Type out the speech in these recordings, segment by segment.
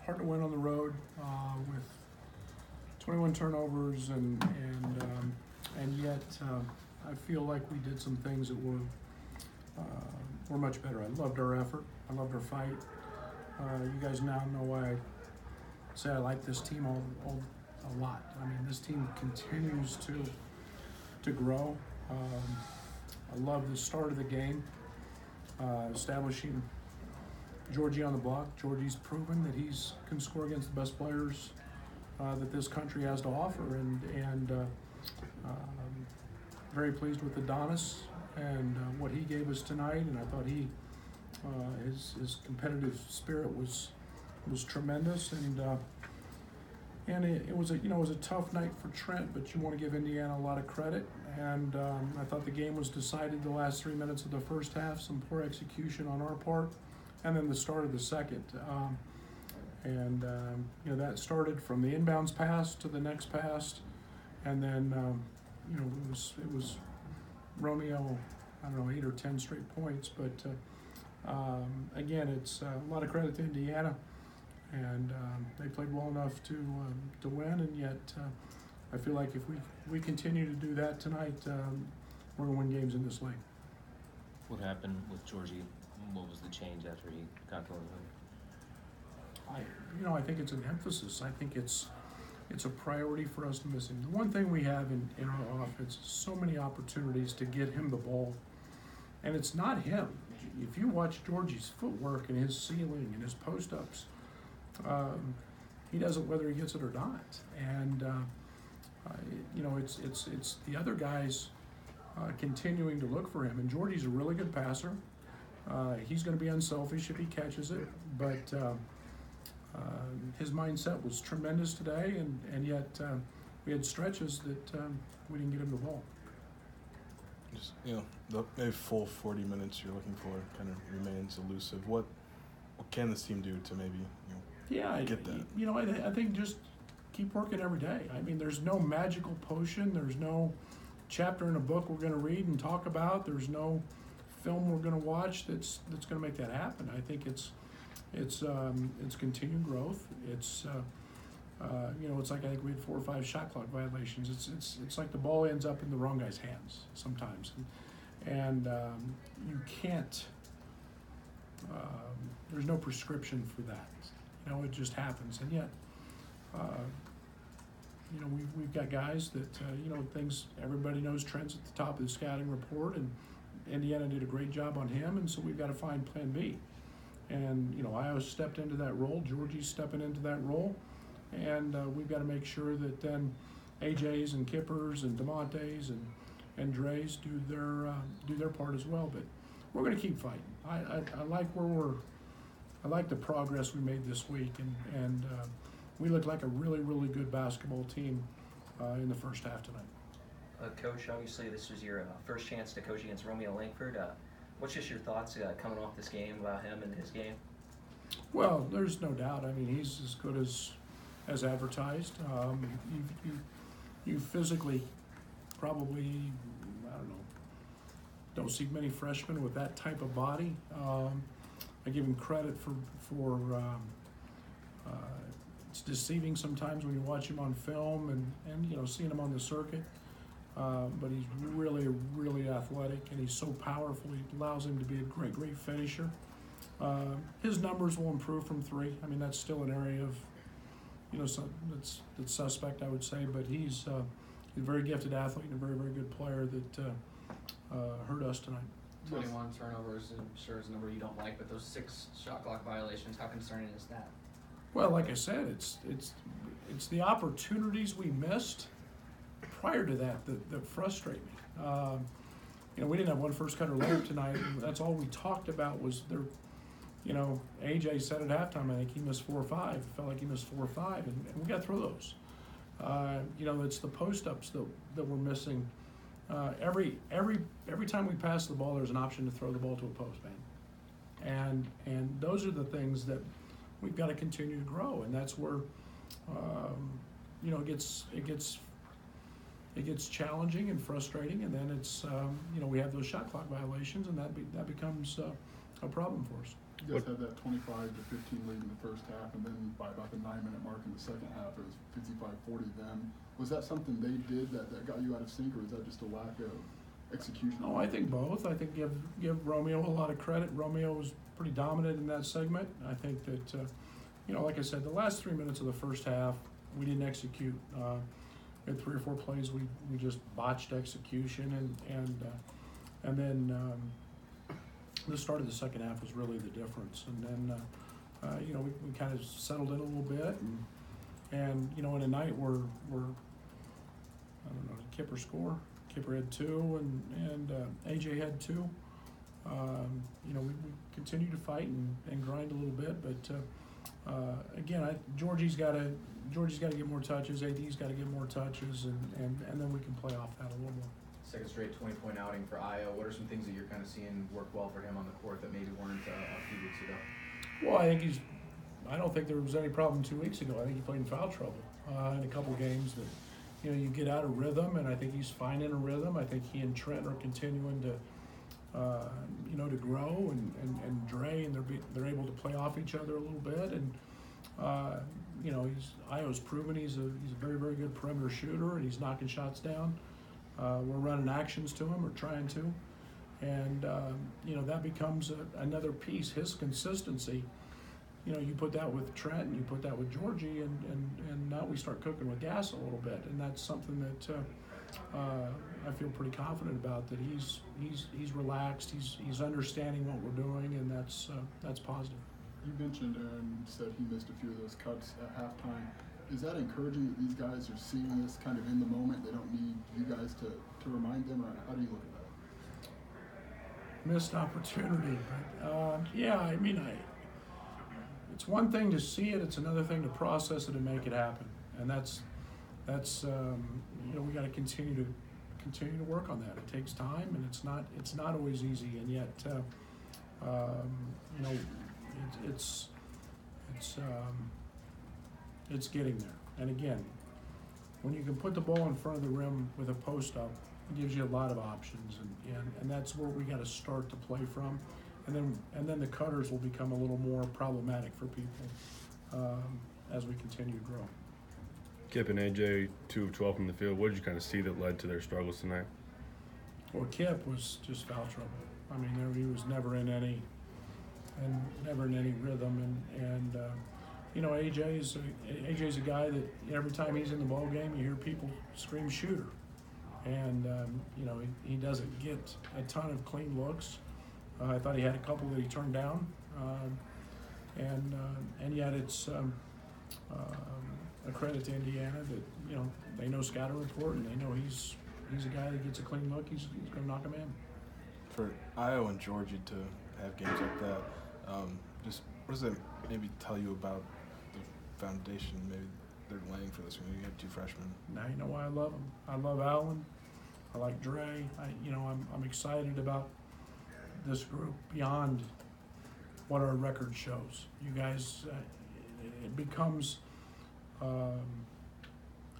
hard to win on the road with 21 turnovers, and yet I feel like we did some things that were much better. I loved our effort. I loved our fight. You guys now know why I say I like this team a lot. I mean, this team continues to grow. I love the start of the game, establishing Georgie on the block. Georgie's proven that he can score against the best players that this country has to offer, and very pleased with Adonis and what he gave us tonight. And I thought his competitive spirit was tremendous, and it was a tough night for Trent, but you want to give Indiana a lot of credit. And I thought the game was decided the last 3 minutes of the first half, some poor execution on our part, and then the start of the second. That started from the inbounds pass to the next pass, and then it was Romeo, 8 or 10 straight points. But again, it's a lot of credit to Indiana, and they played well enough to win. And yet, I feel like if we continue to do that tonight, we're going to win games in this league. What happened with Georgie? What was the change after he got going? I think it's an emphasis. I think it's a priority for us to miss him. The one thing we have in our offense is so many opportunities to get him the ball, and it's not him. If you watch Georgie's footwork and his ceiling and his post-ups, he does it whether he gets it or not. And it's the other guys continuing to look for him. And Georgie's a really good passer. He's going to be unselfish if he catches it, but his mindset was tremendous today, and yet we had stretches that we didn't get him the ball. Just, the maybe full 40 minutes you're looking for kind of remains elusive. What can this team do to maybe get that? I think just keep working every day. I mean, there's no magical potion. There's no chapter in a book we're going to read and talk about. There's no film we're going to watch that's going to make that happen. I think it's continued growth. It's like I think we had 4 or 5 shot clock violations. It's like the ball ends up in the wrong guy's hands sometimes, and you can't. There's no prescription for that. It just happens, and yet, we've got guys that things. Everybody knows Trent's at the top of the scouting report, and Indiana did a great job on him, and so we've got to find Plan B. And Iowa stepped into that role. Georgie's stepping into that role, and we've got to make sure that then AJ's and Kippers and DeMontes and Dre's do their part as well. But we're going to keep fighting. I like I like the progress we made this week, and we look like a really, really good basketball team in the first half tonight. Coach, obviously this was your first chance to coach against Romeo Langford. What's just your thoughts coming off this game about him and his game? Well, there's no doubt. I mean, he's as good as advertised. You physically probably, don't see many freshmen with that type of body. I give him credit for it's deceiving sometimes when you watch him on film and seeing him on the circuit. But he's really, really athletic, and he's so powerful. He allows him to be a great, great finisher. His numbers will improve from 3. I mean, that's still an area of, that's suspect, I would say. But he's a very gifted athlete and a very, very good player that hurt us tonight. 21 turnovers, I'm sure is a number you don't like, but those 6 shot clock violations, how concerning is that? Well, like I said, it's the opportunities we missed prior to that frustrate me. We didn't have one first cutter layup tonight. That's all we talked about was there. AJ said at halftime, I think he missed 4 or 5. It felt like he missed 4 or 5, and we got to throw those. It's the post-ups that we're missing. Every time we pass the ball, there's an option to throw the ball to a post, man. And those are the things that we've got to continue to grow, and that's where it gets challenging and frustrating, and then it's we have those shot clock violations, and that becomes a problem for us. You guys had that 25 to 15 lead in the first half, and then by about the 9-minute mark in the second half, it was 55-40 them. Was that something they did that got you out of sync, or was that just a lack of execution? No, I think both. I think give Romeo a lot of credit. Romeo was pretty dominant in that segment. I think that, like I said, the last 3 minutes of the first half, we didn't execute. We had 3 or 4 plays we just botched execution, and then the start of the second half was really the difference. And then we kind of settled in a little bit, and in a night where I don't know, did Kipper score? Kipper had 2, and AJ had 2. We continue to fight and grind a little bit, but again, Georgie's got to get more touches. AD's got to get more touches, and then we can play off that a little more. Second straight 20-point outing for Io. What are some things that you're kind of seeing work well for him on the court that maybe weren't a few weeks ago? Well, I don't think there was any problem 2 weeks ago. I think he played in foul trouble in a couple games that, you get out of rhythm, and I think he's finding a rhythm. I think he and Trent are continuing to grow, and Dre, and they're able to play off each other a little bit. And Io's proven he's a very, very good perimeter shooter, and he's knocking shots down. We're running actions to him, or trying to, and that becomes another piece. His consistency. You put that with Trent, and you put that with Georgie, and now we start cooking with gas a little bit, and that's something that I feel pretty confident about. That he's relaxed, he's understanding what we're doing, and that's positive. You mentioned Aaron said he missed a few of those cuts at halftime. Is that encouraging that these guys are seeing this kind of in the moment? They don't need you guys to remind them, or how do you look at that? Missed opportunity, but it's one thing to see it; it's another thing to process it and make it happen. And that's we got to continue to work on that. It takes time, and it's not always easy, and yet it's getting there. And again, when you can put the ball in front of the rim with a post up, it gives you a lot of options, and that's where we got to start to play from. And then the cutters will become a little more problematic for people as we continue to grow. Kip and AJ, 2 of 12 from the field. What did you kind of see that led to their struggles tonight? Well, Kip was just foul trouble. I mean, he was never in any rhythm, and AJ's a guy that every time he's in the ball game, you hear people scream shooter, and he doesn't get a ton of clean looks. I thought he had a couple that he turned down, and yet it's a credit to Indiana that they know scouting report, and they know he's a guy that gets a clean look. He's going to knock him in. For Io and Georgie to have games like that, just what does that maybe tell you about the foundation maybe they're laying for this one? You have 2 freshmen. Now you know why I love them. I love Allen. I like Dre. I'm excited about this group beyond what our record shows. You guys, it becomes,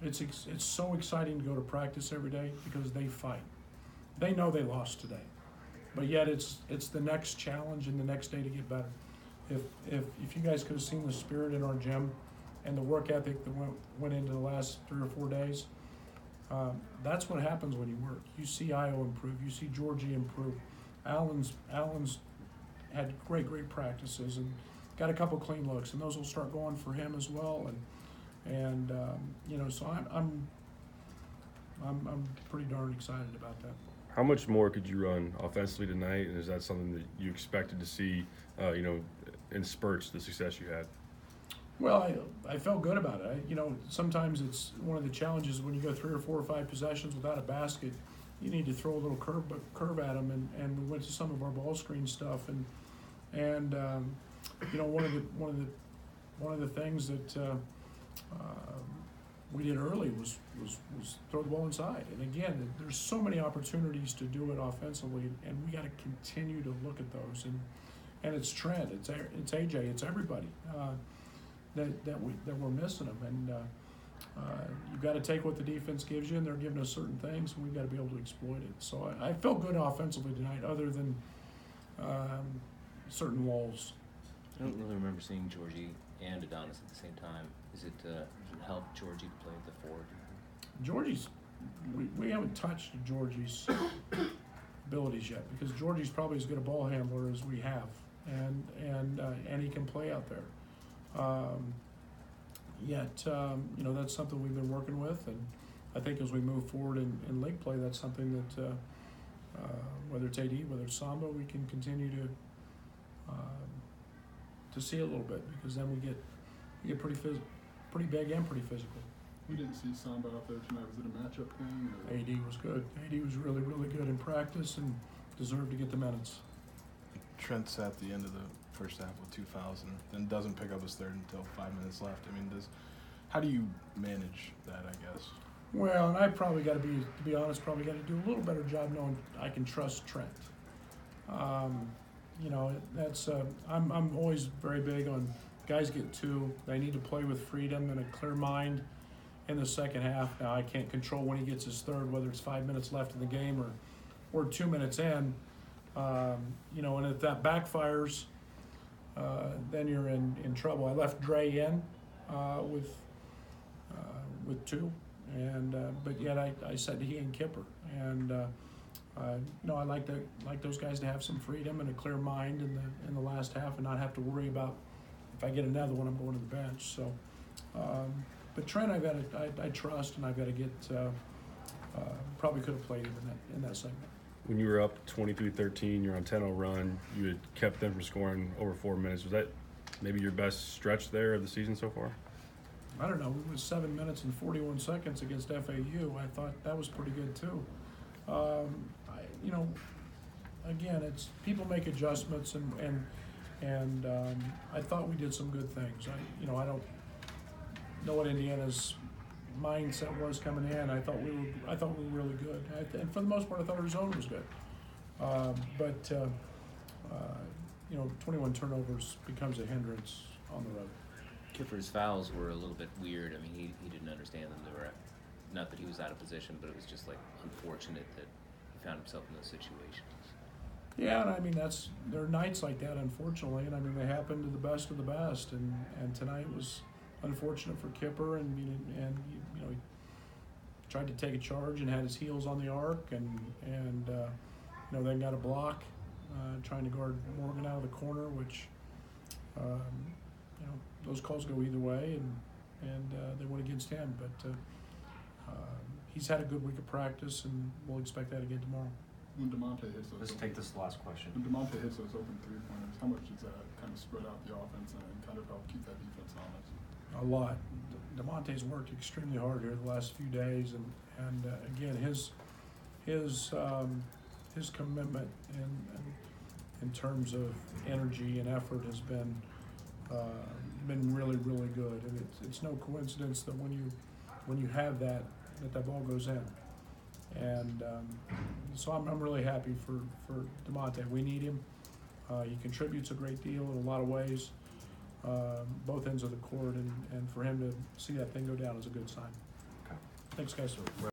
it's so exciting to go to practice every day because they fight. They know they lost today, but yet it's the next challenge and the next day to get better. If you guys could have seen the spirit in our gym and the work ethic that went into the last 3 or 4 days, that's what happens when you work. You see Io improve. You see Georgie improve. Allen's had great practices and got a couple clean looks, and those will start going for him as well. And so I'm pretty darn excited about that. How much more could you run offensively tonight, and is that something that you expected to see, in spurts, the success you had? Well, I felt good about it. Sometimes it's one of the challenges when you go 3 or 4 or 5 possessions without a basket. You need to throw a little curve at them, and we went to some of our ball screen stuff, and one of the things that we did early was throw the ball inside. And again, there's so many opportunities to do it offensively, and we got to continue to look at those. And it's Trent, it's AJ, it's everybody that we're missing them. And you've got to take what the defense gives you, and they're giving us certain things, and we've got to be able to exploit it. So I felt good offensively tonight, other than certain walls. I don't really remember seeing Georgie and Adonis at the same time. Does it help Georgie to play at the forward? Georgie's, we haven't touched Georgie's abilities yet, because Georgie's probably as good a ball handler as we have, and he can play out there. You know, that's something we've been working with, and I think as we move forward in league play, that's something that whether it's AD, whether it's Samba, we can continue to see a little bit, because then we get pretty big and pretty physical. We didn't see Samba out there tonight. Was it a matchup thing? Or? AD was good. AD was really, really good in practice and deserved to get the minutes. Trent sat the end of the first half with 2 fouls and then doesn't pick up his third until 5 minutes left. I mean, how do you manage that, I guess? Well, and I probably got to be honest, probably got to do a little better job knowing I can trust Trent. You know, that's I'm always very big on guys get 2. They need to play with freedom and a clear mind in the second half. Now, I can't control when he gets his third, whether it's 5 minutes left in the game or 2 minutes in. You know, and if that backfires, then you're in trouble. I left Dre in with 2, and but yet I said he and Kipper, and you know, I like those guys to have some freedom and a clear mind in the last half, and not have to worry about if I get another one, I'm going to the bench. So, but Trent, I trust, and I've got to get. Probably could have played him in that segment. When you were up 23-13, you're on 10-0 run, you had kept them from scoring over 4 minutes. Was that maybe your best stretch there of the season so far? I don't know. It was 7 minutes and 41 seconds against FAU. I thought that was pretty good too. You know, again, it's people make adjustments, and I thought we did some good things. You know, I don't know what Indiana's mindset was coming in. I thought we were really good, and for the most part, I thought our zone was good. But you know, 21 turnovers becomes a hindrance on the road. Kipper's fouls were a little bit weird. I mean, he didn't understand them. They were not that he was out of position, but it was just like unfortunate that he found himself in those situations. Yeah, and I mean there are nights like that, unfortunately, and I mean they happen to the best of the best, and tonight was unfortunate for Kipper, and you know, he tried to take a charge and had his heels on the arc, and you know, then got a block trying to guard Morgan out of the corner, which you know, those calls go either way, and they went against him, but he's had a good week of practice, and we'll expect that again tomorrow. When DeMonte hits those, Let's take this last question. When DeMonte hits those open 3-pointers, how much does that kind of spread out the offense and kind of help keep that defense honest? A lot. DeMonte's worked extremely hard here the last few days, and again, his commitment in terms of energy and effort has been really, really good, and it's no coincidence that when you have that ball goes in, and so I'm really happy for DeMonte. We need him. He contributes a great deal in a lot of ways. Both ends of the court, and for him to see that thing go down is a good sign. Okay. Thanks, guys.